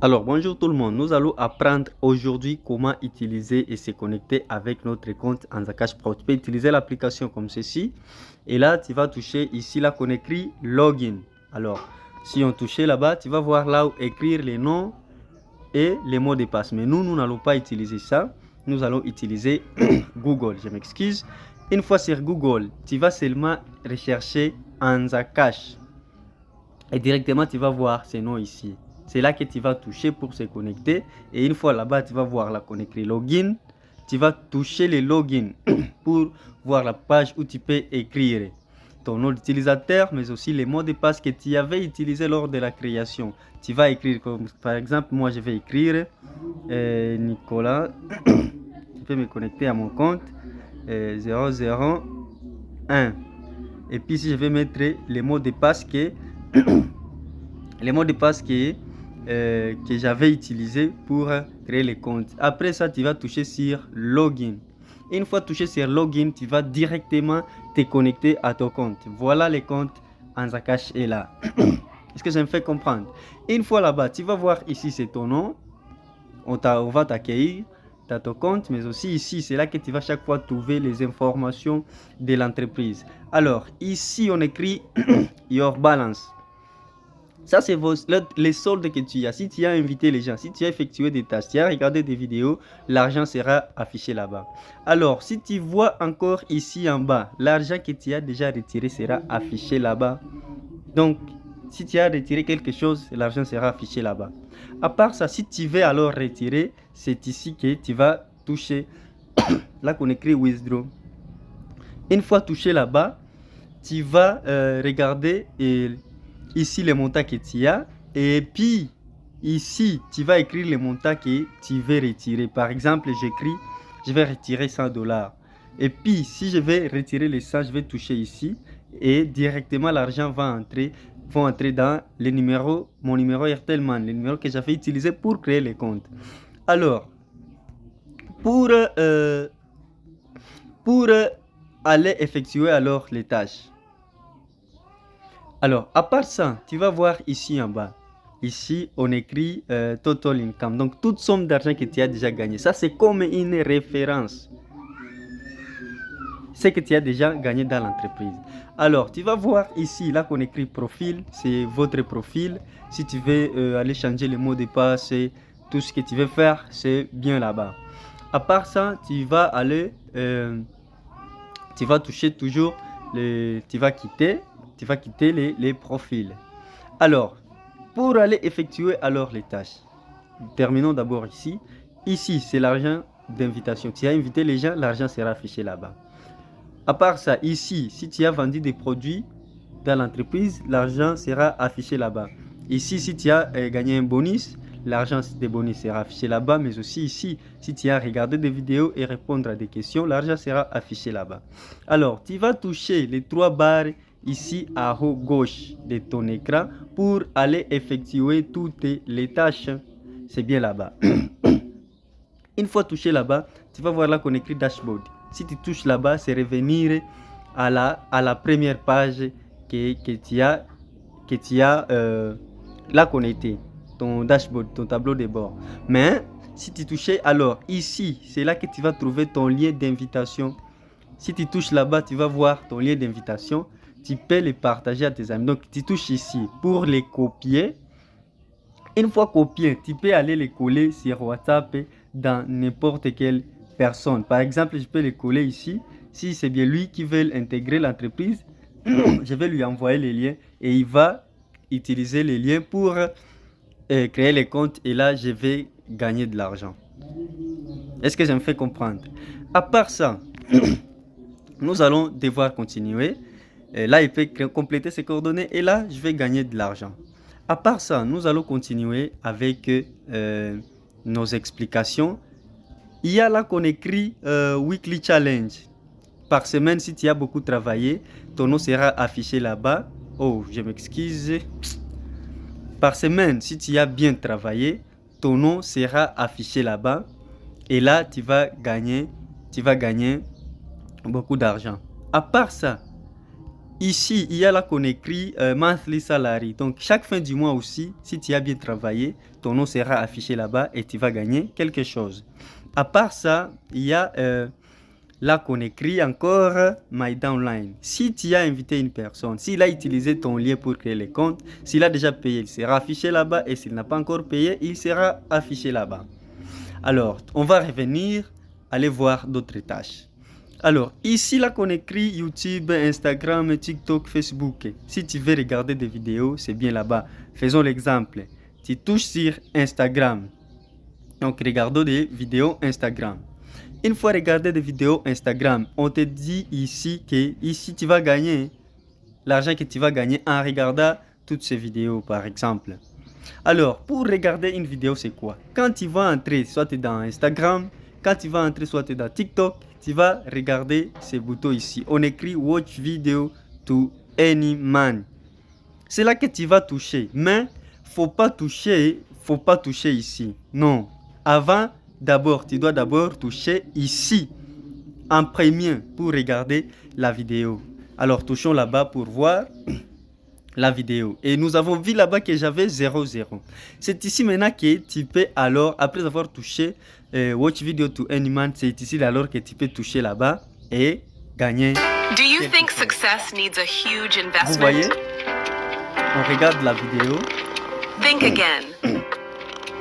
Alors, bonjour tout le monde. Nous allons apprendre aujourd'hui comment utiliser et se connecter avec notre compte en Zcash Pro. Tu peux utiliser l'application comme ceci. Et là, tu vas toucher ici là qu'on écrit Login. Alors, si on touche là-bas, tu vas voir là où écrire les noms et les mots de passe. Mais nous n'allons pas utiliser ça. Nous allons utiliser Google. Je m'excuse. Une fois sur Google, tu vas seulement rechercher en Zcash. Et directement, tu vas voir ces noms ici. C'est là que tu vas toucher pour se connecter. Et une fois là-bas, tu vas voir là qu'on écrit login. Tu vas toucher le login pour voir la page où tu peux écrire ton nom d'utilisateur, mais aussi les mots de passe que tu avais utilisés lors de la création. Tu vas écrire comme, par exemple, moi je vais écrire Nicolas. Je peux me connecter à mon compte 001. Et puis si je vais mettre les mots de passe que les mots de passe que j'avais utilisé pour créer le compte. Après ça, tu vas toucher sur Login. Une fois touché sur Login, tu vas directement te connecter à ton compte. Voilà le compte en Zcash est là. Est-ce que ça me fait comprendre? Une fois là-bas, tu vas voir ici, c'est ton nom. On va t'accueillir. Tu as ton compte, mais aussi ici, c'est là que tu vas chaque fois trouver les informations de l'entreprise. Alors, ici, on écrit Your Balance. Ça, c'est les soldes que tu as. Si tu as invité les gens, si tu as effectué des tâches, tu as regardé des vidéos, l'argent sera affiché là-bas. Alors, si tu vois encore ici en bas, l'argent que tu as déjà retiré sera affiché là-bas. Donc, si tu as retiré quelque chose, l'argent sera affiché là-bas. À part ça, si tu veux alors retirer, c'est ici que tu vas toucher. Là qu'on écrit Withdraw. Une fois touché là-bas, tu vas regarder ici les montants que tu as. Et puis, ici, tu vas écrire les montants que tu veux retirer. Par exemple, j'écris, je vais retirer $100. Et puis, si je vais retirer les 100, je vais toucher ici. Et directement, l'argent va entrer dans le numéro, mon numéro Airtelman, le numéro que j'avais utilisé pour créer les comptes. Alors, pour aller effectuer alors les tâches. Alors, à part ça, tu vas voir ici en bas. Ici, on écrit Total Income. Donc, toute somme d'argent que tu as déjà gagné. Ça, c'est comme une référence. Ce que tu as déjà gagné dans l'entreprise. Alors, tu vas voir ici, là qu'on écrit profil. C'est votre profil. Si tu veux aller changer le mot de passe, tout ce que tu veux faire, c'est bien là-bas. À part ça, tu vas aller... tu vas toucher toujours... tu vas quitter les profils. Alors, pour aller effectuer alors les tâches, terminons d'abord ici. Ici, c'est l'argent d'invitation. Tu as invité les gens, l'argent sera affiché là-bas. À part ça, ici, si tu as vendu des produits dans l'entreprise, l'argent sera affiché là-bas. Ici, si tu as gagné un bonus, l'argent des bonus sera affiché là-bas. Mais aussi ici, si tu as regardé des vidéos et répondre à des questions, l'argent sera affiché là-bas. Alors, tu vas toucher les 3 barres ici à haut gauche de ton écran pour aller effectuer toutes les tâches. C'est bien là-bas. Une fois touché là-bas, tu vas voir là qu'on écrit dashboard. Si tu touches là-bas, c'est revenir à la première page que tu as là connecté, ton dashboard, ton tableau de bord. Mais si tu touches, alors ici, c'est là que tu vas trouver ton lien d'invitation. Si tu touches là-bas, tu vas voir ton lien d'invitation. Tu peux les partager à tes amis. Donc, tu touches ici pour les copier. Une fois copié, tu peux aller les coller sur WhatsApp dans n'importe quelle personne. Par exemple, je peux les coller ici. Si c'est bien lui qui veut intégrer l'entreprise, je vais lui envoyer les liens et il va utiliser les liens pour créer les comptes. Et là, je vais gagner de l'argent. Est-ce que je me fais comprendre? À part ça, nous allons devoir continuer. Là, il peut compléter ses coordonnées et là, je vais gagner de l'argent. À part ça, nous allons continuer avec nos explications. Il y a là qu'on écrit Weekly Challenge. Par semaine, si tu as beaucoup travaillé, ton nom sera affiché là-bas. Oh, je m'excuse. Par semaine, si tu as bien travaillé, ton nom sera affiché là-bas. Et là, tu vas gagner beaucoup d'argent. À part ça, ici, il y a là qu'on écrit monthly salary. Donc, chaque fin du mois aussi, si tu as bien travaillé, ton nom sera affiché là-bas et tu vas gagner quelque chose. À part ça, il y a là qu'on écrit encore My Downline. Si tu as invité une personne, s'il a utilisé ton lien pour créer le compte, s'il a déjà payé, il sera affiché là-bas et s'il n'a pas encore payé, il sera affiché là-bas. Alors, on va revenir, aller voir d'autres tâches. Alors, ici, là qu'on écrit YouTube, Instagram, TikTok, Facebook. Si tu veux regarder des vidéos, c'est bien là-bas. Faisons l'exemple. Tu touches sur Instagram. Donc, regardons des vidéos Instagram. Une fois regardé des vidéos Instagram, on te dit ici que ici tu vas gagner l'argent que tu vas gagner en regardant toutes ces vidéos, par exemple. Alors, pour regarder une vidéo, c'est quoi? Quand tu vas entrer, soit tu es dans Instagram, quand tu vas entrer, soit tu es dans TikTok, tu vas regarder ces boutons ici. On écrit Watch Video to Any Man. C'est là que tu vas toucher. Mais, faut pas toucher ici. Non. Avant, d'abord, tu dois d'abord toucher ici, en premier, pour regarder la vidéo. Alors, touchons là-bas pour voir la vidéo. Et nous avons vu là-bas que j'avais 0,0. C'est ici maintenant que tu peux alors, après avoir touché Watch Video to Any Man, c'est ici alors que tu peux toucher là-bas et gagner. Do you think success needs a huge investment? Vous voyez, on regarde la vidéo. Think again.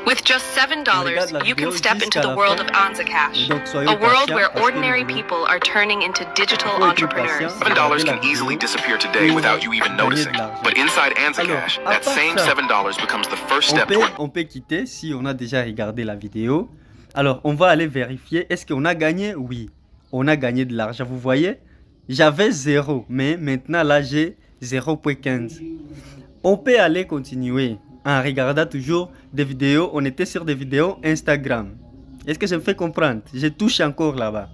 With just $7, you can step into the world of Anza Cash, a world where ordinary people are turning into digital entrepreneurs. $7 can easily disappear today without you even noticing. But inside Anza Cash, that same $7 becomes the first step toward... On peut quitter si on a déjà regardé la vidéo. Alors, on va aller vérifier. Est-ce qu'on a gagné? Oui, on a gagné de l'argent. Vous voyez, j'avais 0, mais maintenant là, j'ai 0,15. On peut aller continuer en regardant toujours des vidéos. On était sur des vidéos Instagram. Est-ce que je me fais comprendre? Je touche encore là-bas.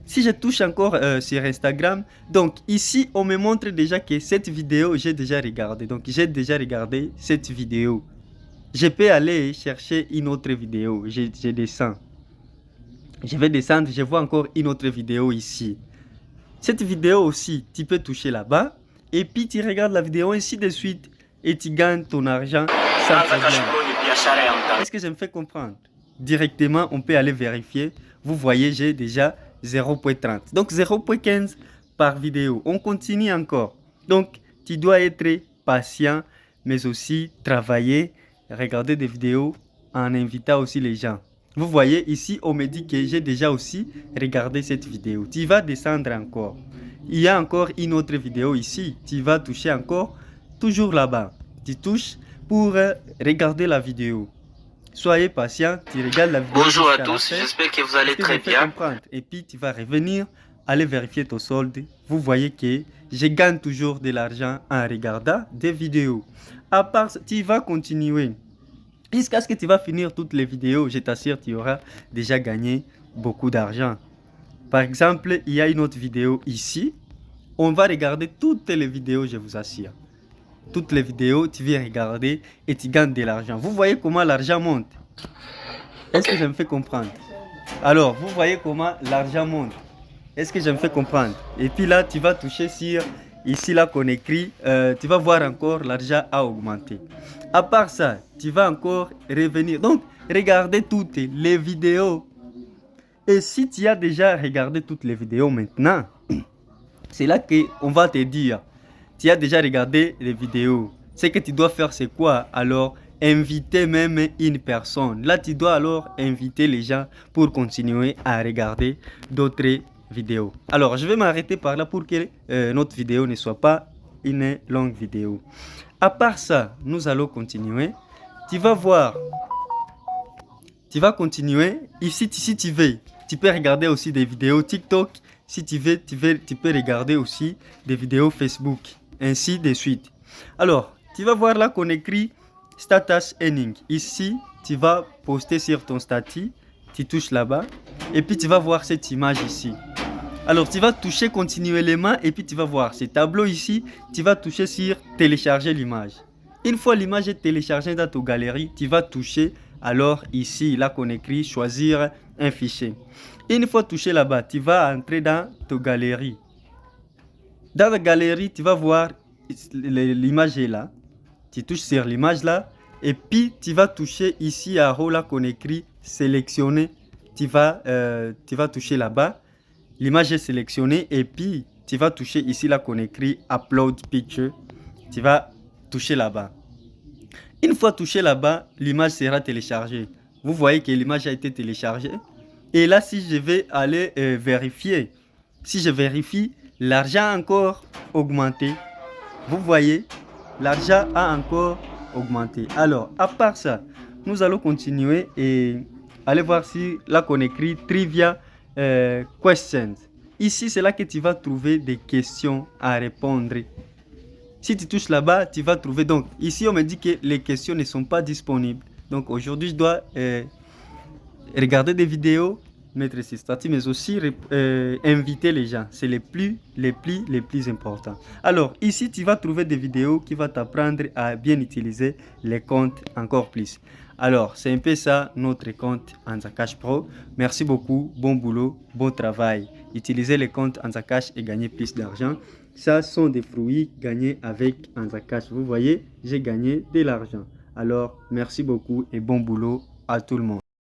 Si je touche encore sur Instagram, donc ici, on me montre déjà que cette vidéo, j'ai déjà regardé. Donc, j'ai déjà regardé cette vidéo. Je peux aller chercher une autre vidéo. Je descends. Je vais descendre, je vois encore une autre vidéo ici. Cette vidéo aussi, tu peux toucher là-bas. Et puis, tu regardes la vidéo ainsi de suite. Et tu gagnes ton argent sans problème. Est-ce que je me fais comprendre? Directement, on peut aller vérifier. Vous voyez, j'ai déjà 0,30. Donc 0,15 par vidéo. On continue encore. Donc, tu dois être patient, mais aussi travailler, regarder des vidéos en invitant aussi les gens. Vous voyez, ici, on me dit que j'ai déjà aussi regardé cette vidéo. Tu vas descendre encore. Il y a encore une autre vidéo ici. Tu vas toucher encore. Toujours là-bas, tu touches pour regarder la vidéo. Soyez patient, tu regardes la vidéo. Bonjour à tous, j'espère que vous allez très bien. Et puis tu vas revenir, aller vérifier ton solde. Vous voyez que je gagne toujours de l'argent en regardant des vidéos. À part ça, tu vas continuer. Jusqu'à ce que tu vas finir toutes les vidéos, je t'assure, tu auras déjà gagné beaucoup d'argent. Par exemple, il y a une autre vidéo ici. On va regarder toutes les vidéos, je vous assure. Toutes les vidéos, tu viens regarder et tu gagnes de l'argent. Vous voyez comment l'argent monte? Est-ce que je me fais comprendre? Alors, vous voyez comment l'argent monte? Est-ce que je me fais comprendre? Et puis là, tu vas toucher sur ici là qu'on écrit, tu vas voir encore l'argent a augmenté. À part ça, tu vas encore revenir. Donc, regardez toutes les vidéos. Et si tu as déjà regardé toutes les vidéos maintenant, c'est là qu'on va te dire. Tu as déjà regardé les vidéos. Ce que tu dois faire, c'est quoi? Alors, inviter même une personne. Là, tu dois alors inviter les gens pour continuer à regarder d'autres vidéos. Alors, je vais m'arrêter par là pour que notre vidéo ne soit pas une longue vidéo. À part ça, nous allons continuer. Tu vas voir. Tu vas continuer. Ici, si tu veux, tu peux regarder aussi des vidéos TikTok. Si tu veux, tu peux regarder aussi des vidéos Facebook. Ainsi de suite. Alors, tu vas voir là qu'on écrit Status Earning. Ici, tu vas poster sur ton statut. Tu touches là-bas. Et puis, tu vas voir cette image ici. Alors, tu vas toucher continuellement. Et puis, tu vas voir ce tableau ici. Tu vas toucher sur télécharger l'image. Une fois l'image est téléchargée dans ta galerie, tu vas toucher. Alors, ici, là qu'on écrit choisir un fichier. Une fois touché là-bas, tu vas entrer dans ta galerie. Dans la galerie, tu vas voir l'image est là. Tu touches sur l'image là. Et puis, tu vas toucher ici à haut là qu'on écrit sélectionner. Tu vas toucher là-bas. L'image est sélectionnée. Et puis, tu vas toucher ici là qu'on écrit upload picture. Tu vas toucher là-bas. Une fois touché là-bas, l'image sera téléchargée. Vous voyez que l'image a été téléchargée. Et là, si je vais aller vérifier, si je vérifie, l'argent a encore augmenté. Vous voyez, l'argent a encore augmenté. Alors, à part ça, nous allons continuer et aller voir si là qu'on écrit Trivia Questions. Ici, c'est là que tu vas trouver des questions à répondre. Si tu touches là-bas, tu vas trouver. Donc, ici, on me dit que les questions ne sont pas disponibles. Donc, aujourd'hui, je dois regarder des vidéos, mettre ces statuts, mais aussi inviter les gens. C'est les plus importants. Alors, ici, tu vas trouver des vidéos qui vont t'apprendre à bien utiliser les comptes encore plus. Alors, c'est un peu ça, notre compte Anzacash Pro. Merci beaucoup, bon boulot, bon travail. Utilisez les comptes Anzacash et gagner plus d'argent. Ça sont des fruits gagnés avec Anzacash. Vous voyez, j'ai gagné de l'argent. Alors, merci beaucoup et bon boulot à tout le monde.